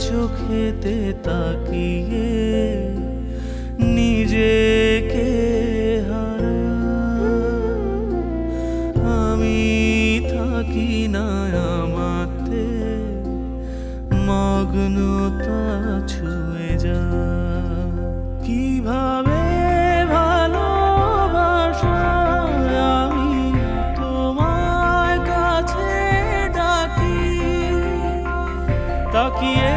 চোখেতে তাকিয়ে নিজেকে আমি থাকি না আমাতে মগ্নতা ছুঁয়ে যা কিভাবে ভালোবাসায় আমি তোমার কাছে ডাকি তাকিয়ে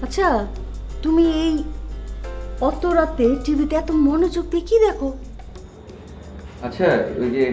আচ্ছা তুমি এই অত রাতে টিভিতে এত মনোযোগ দিয়ে কি দেখো? আচ্ছা ওই যে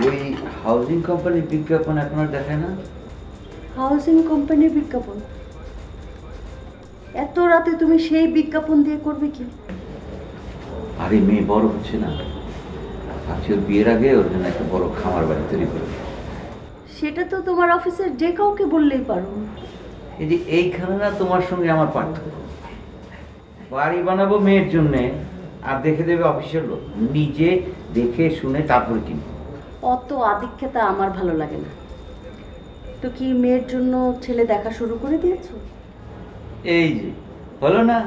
ওই হাউজিং কোম্পানির বিজ্ঞাপন এখন আর দেখায় না? হাউজিং কোম্পানির বিজ্ঞাপন? এত রাতে তুমি সেই বিজ্ঞাপন দিয়ে করবে কি? আরে মেয়ে বড় হচ্ছে না, ভাবছি ওর বিয়ের আগে ওর জন্য একটা বড় খামার বাড়ি তৈরি করবে। সেটা তো তোমার অফিসের যে কাউকে বললেই পারো। এই যে এইখানে না তোমার সঙ্গে আমার পার্থক্য, বাড়ি বানাবো মেয়ের জন্যে আর দেখে দেবে অফিসের লোক, নিজে দেখে শুনে তারপর কিনবো। অত আদিক্ষেতা আমার ভালো লাগে না। তো কি মেয়ের জন্য ছেলে দেখা শুরু করে দিয়েছো? এই যে হলো না,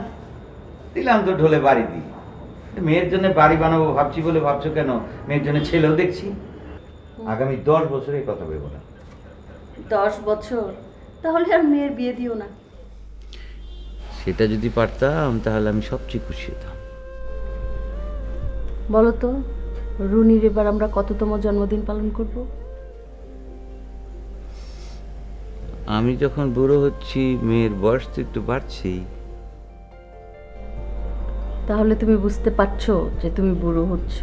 দিলাম তো ঢোলে বাড়ি দিই। মেয়ের জন্য বাড়ি বানাবো ভাবছি বলে ভাবছো কেন? মেয়ের জন্য ছেলেও দেখছি। আগামী 10 বছরে এই কথা ভেবো না। 10 বছর? তাহলে আর মেয়ের বিয়ে দিও না। সেটা যদি পারতাম তাহলে আমি সবচেয়ে খুশি হতাম। বলো তো রুনির এবার আমরা কততম জন্মদিন পালন করব? আমি যখন বুড়ো হচ্ছি মেয়ের বয়স তো একটু বাড়ছি। তাহলে তুমি বুঝতে পারছো যে তুমি বুড়ো হচ্ছ?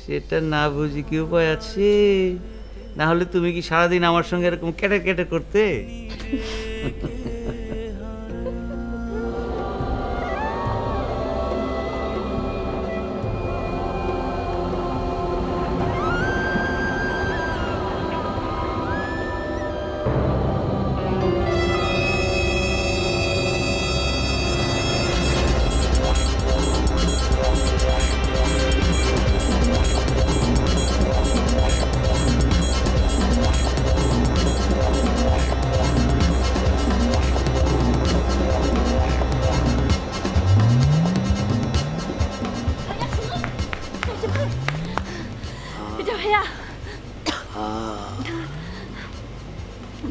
সেটা না বুঝি কি উপায় আছে? না হলে তুমি কি সারাদিন আমার সঙ্গে এরকম কেটে কেটে করতে?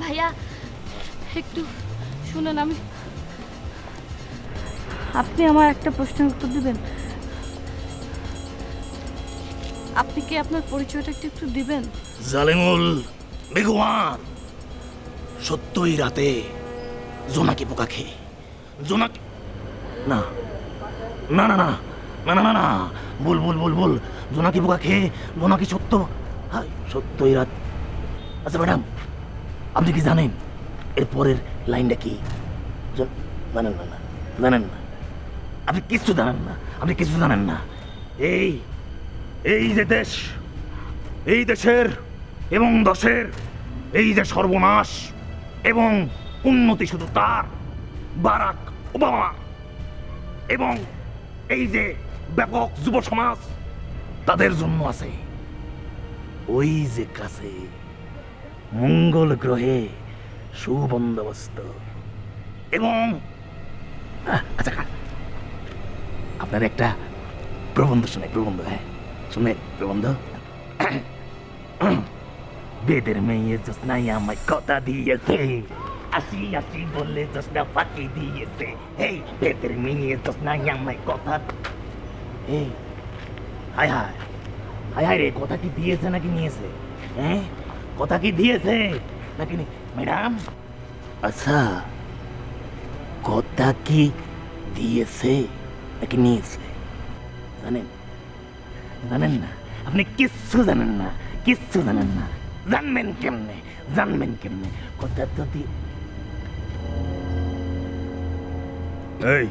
ভাইয়া একটু শুনুন, আপনি আমার একটা প্রশ্নের উত্তর দিবেন? আপনি কি আপনার পরিচয়টা একটু দিবেন? জালিমুল বেগওয়ান, সত্যই রাতে জোনাকি পোকা খেয়ে জোনাকি না না না না না না না না বল বল বল বল জোনাকি পোকা খেয়ে জোনাকি সত্য সত্যই রাত। আচ্ছা ম্যাডাম, আপনি কি জানেন এর পরের লাইনটা কি? জানেন না? জানেন না? আপনি কিচ্ছু জানেন না, আপনি কিছু জানেন না। এই এই যে দেশ, এই দেশের এবং দশের এই যে সর্বনাশ এবং উন্নতি শুধু তার, বারাক ওবামা, এবং এই যে ব্যাপক যুব সমাজ তাদের জন্য আছে। ওই যে কাছে মঙ্গল গ্রহে সুবন্দোবস্ত এবং আচ্ছা আপনার একটা প্রবন্ধ শুনে, প্রবন্ধ, হ্যাঁ শুনে প্রবন্ধ। বেদের মেয়ে জোসনাই আমায় কথা দিয়েছে, আসি আসি বলে জোসনা ফাঁকি দিয়েছে। এই বেদের মেয়ে জোসনাই আমায় কথা, এই হায় হায় হায় হায় রে, কথা কি দিয়েছে নাকি নিয়েছে? হ্যাঁ কথা কি দিয়েছে নাকি? ম্যাডাম আচ্ছা, কথা কি দিয়েছে নাকি নিয়েছে জানেন? জানেন না? আপনি কিচ্ছু জানেন না, কিচ্ছু জানেন না। জানবেন কেমনে? জানবেন কেমনে? কথা তো এই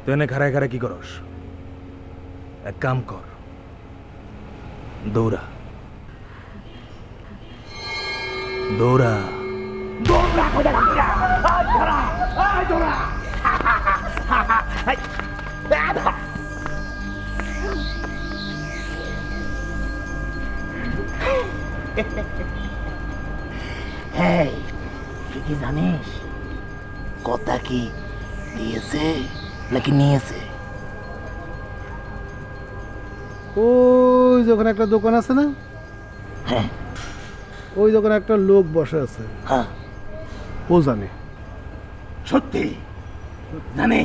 তুই এনে খাড়ায় খাড়ায় কি করস? এক কাম কর, দৌড়া দৌড়া দৌড়া দৌড়া দৌড়া। এই তুই কি জানিস কথা কি দিয়েছে নাকি নিয়েছে? ওই যখন একটা দোকান আছে না, হ্যাঁ ওই দোকানে একটা লোক বসে আছে, হ্যাঁ ও জানে। সত্যি জানে?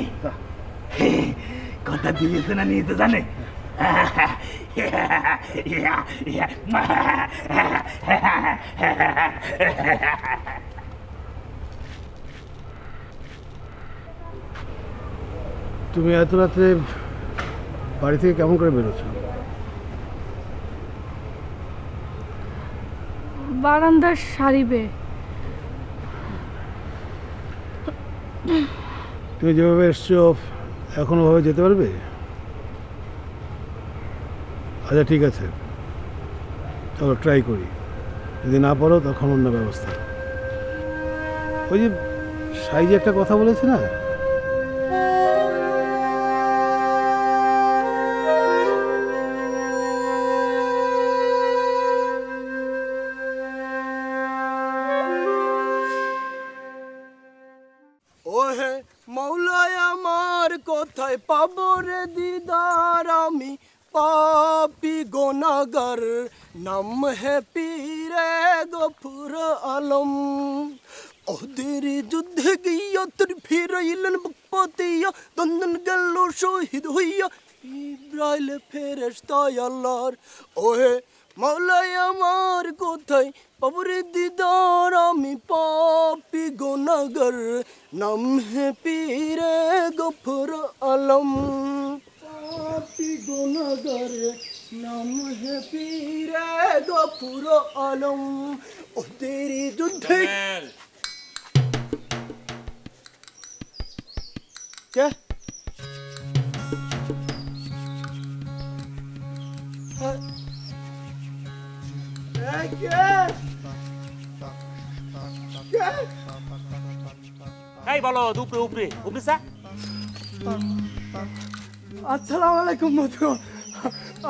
কথা দিয়েছে না নিয়েছে জানে? তুমি এত রাত্রে বাড়ি থেকে কেমন করে বেরোচ্ছ? বারান্দার সারিবে। তুমি যেভাবে এসছো এখন ওভাবে যেতে পারবে? আচ্ছা ঠিক আছে, চলো ট্রাই করি, যদি না পারো তখন অন্য ব্যবস্থা। ওই যে সাইজে একটা কথা বলেছে না, ওহে মৌলায় আমার কোথায় পাবো রে দিদার, আমি পাপি গোনাগার, নাম হে পীরে গফুর আলম। ওদের যুদ্ধে গিয়া তোর ফিরাইলেন বুকপাতিয়া, দন্দন গেল শহীদ হইয়া ইব্রাহিল ফেরেশতায় আল্লাহর। ওহে মৌলায় আমার কোথায় পাবো রে দিদার, আমি পাপি গোনাগার, নাম হে পীরে গফুর আলম। পাপি গোনাগার, নাম হে পীরে গফুর আলম। ওদের যুদ্ধে কে এই বলো উপরে উপরে উপরে স্যার। আসসালামু আলাইকুম মধু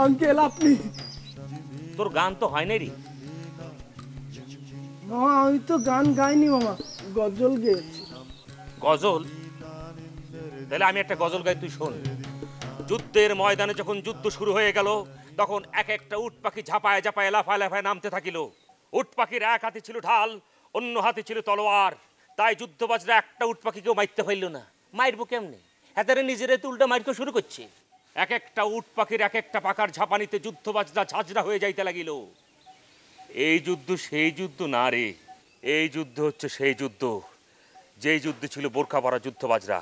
আঙ্কেল, আপনি? তোর গান তো হয় নাই রে মামা। আমি তো গান গাইনি মামা, গজল গেয়েছি। গজল? তাহলে আমি একটা গজল গাই, তুই শোন। যুদ্ধের ময়দানে যখন যুদ্ধ শুরু হয়ে গেল, তখন এক একটা উট পাখি ঝাঁপায় ঝাঁপায় লাফায় লাফায় নামতে থাকিল। উট পাখির এক হাতে ছিল ঢাল, অন্য হাতে ছিল তলোয়ার। তাই যুদ্ধবাজরা একটা উট পাখিকেও মারতে পারল না। মারবো কেমনে? হাতের নিজেরা তো উল্টা মারতে শুরু করছে। এক একটা উট পাখির এক একটা পাখার ঝাঁপানিতে যুদ্ধবাজরা ঝাঁঝরা হয়ে যাইতে লাগিল। এই যুদ্ধ সেই যুদ্ধ না রে, এই যুদ্ধ হচ্ছে সেই যুদ্ধ যেই যুদ্ধে ছিল বোরখা পরা যুদ্ধবাজরা,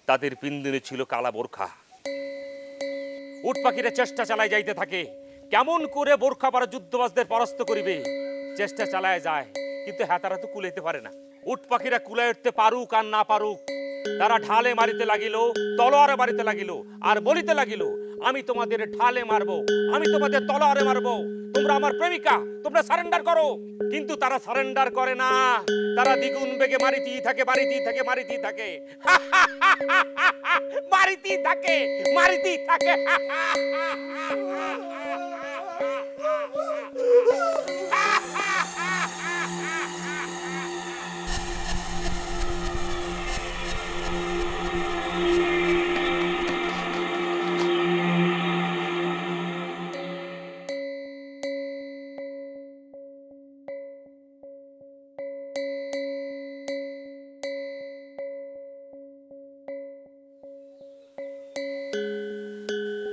তাদের পিন্দুনে ছিল কালা বোরখা। উট পাখিরা চেষ্টা চালায় যাইতে থাকে কেমন করে বোরখা পরা যুদ্ধবাজদের পরাস্ত করিবে। চেষ্টা চালায় যায়, কিন্তু হ্যাঁ তারা তো কুলাইতে পারে না। উট পাখিরা কুলায় উঠতে পারুক আর না পারুক, তারা ঢালে মারিতে লাগিল, তলোয়ারে মারিতে লাগিল, আর বলিতে লাগিল, আমি তোমাদের ঢালে মারবো, আমি তোমাদের তলোয়ারে মারবো, তোমরা আমার প্রেমিকা, তোমরা সারেন্ডার করো। কিন্তু তারা সারেন্ডার করে না, তারা দ্বিগুণ বেগে মারিতেই থাকে, মারিতেই থাকে, মারিতেই থাকে, মারিতেই থাকে, মারিতেই থাকে।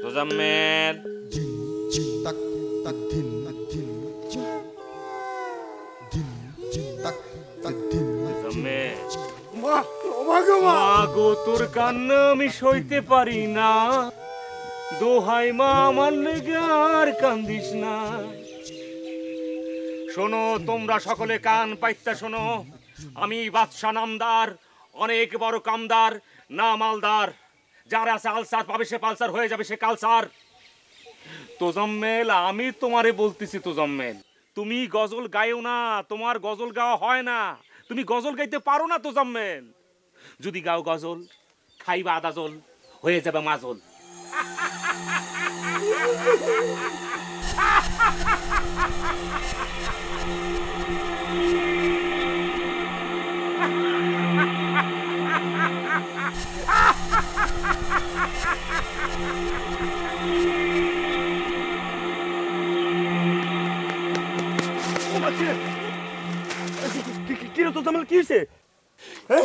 তোজাম্মেল, মাগো তোর কান্না আমি সইতে পারি না, দোহাই মা আমার লেগে আর কান্দিস না। শোনো তোমরা সকলে, কান পাইতা শোনো, আমি বাদশা নামদার, অনেক বড় কামদার, না মালদার। যার আছে আলসার পাবে সে পালসার, হয়ে যাবে সে কালসার। তোজাম্মেল, আমি তোমারে বলতেছি তোজাম্মেল, তুমি গজল গাইও না, তোমার গজল গাওয়া হয় না, তুমি গজল গাইতে পারো না তোজাম্মেল। যদি গাও গজল, খাইবা আদাজল, হয়ে যাবে মাজল।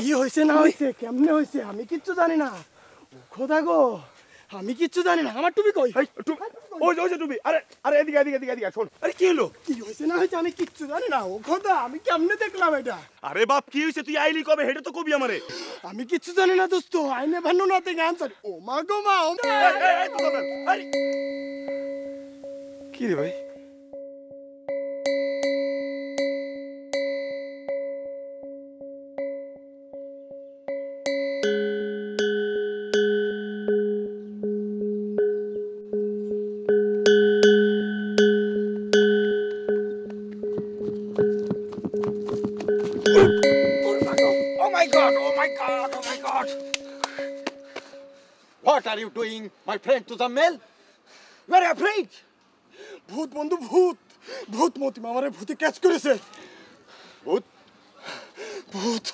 কি হয়েছে না হয়েছে, কেমনে হয়েছে আমি কিচ্ছু জানি না। খোদা গো, আমি কিচ্ছু জানি না। আমার টুপি কই? ওই যে টুপি। আরে আরে এদিকে এদিকে এদিকে এদিকে শোন। আরে কি হলো? কি হয়েছে না হয়েছে আমি কিচ্ছু জানি না। ও খোদা, আমি কেমনে দেখলাম এটা? আরে বাপ, কি হয়েছে তুই আইলি কবে? হেটা তো কবি আমারে। আমি কিচ্ছু জানি না দোস্ত। আইনে ভান্ন নাতে গান চাই। ও মা গো মা, কি রে ভাই? What are you doing, my friend Tuzammel? Very afraid. ভূত বন্ধু, ভূত ভূত মতি মামারে ভূতে ক্যাচ করেছে। ভূত? ভূত।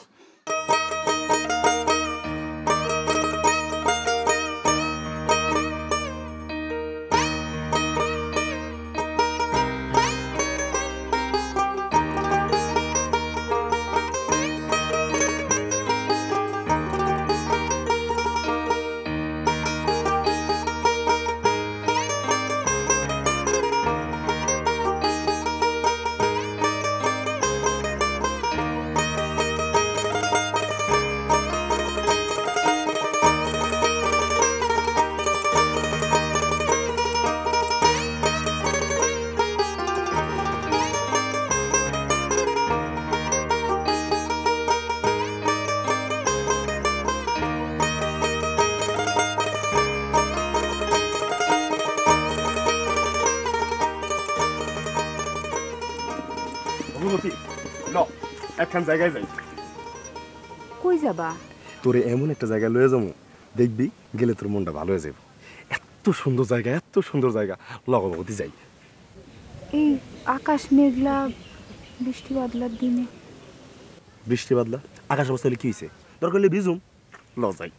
একখান জায়গায় যাই। কই যাবা? তোরে এমন একটা জায়গায় লয়ে যাবো, দেখবি গেলে তোর মনটা ভালো হয়ে যাবে। এত সুন্দর জায়গা, এত সুন্দর জায়গা, লগবগতি যাই। এই আকাশ মেঘলা, বৃষ্টি বাদলার দিনে। বৃষ্টি বাদলা আকাশ অবস্থা হলে কি হয়েছে? দরকার হলে ভিজুম, ল যাই।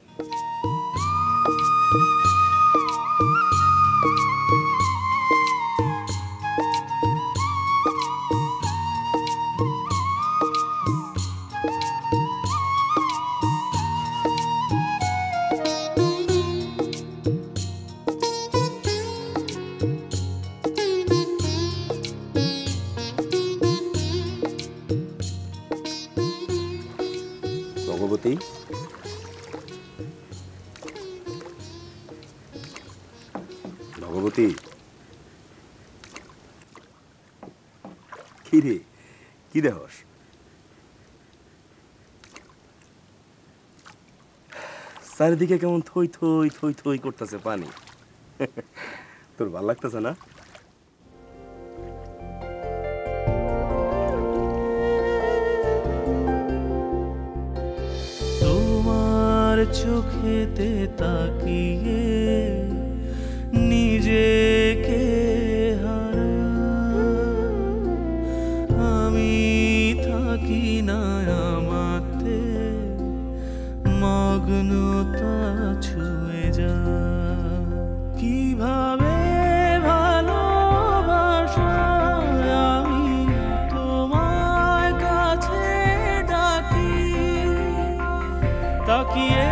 ভগবতী, কি রে, কি দেহস? চারিদিকে কেমন থই থই থই থই করতেছে পানি। তোর ভাল লাগতেছে না? তোমার চোখেতে তাকিয়ে নিজেকে আমি থাকি না আমাতে মগ্নতা ছুঁয়ে যা কিভাবে ভালোবাসা আমি তোমার কাছে ডাকি তাকিয়ে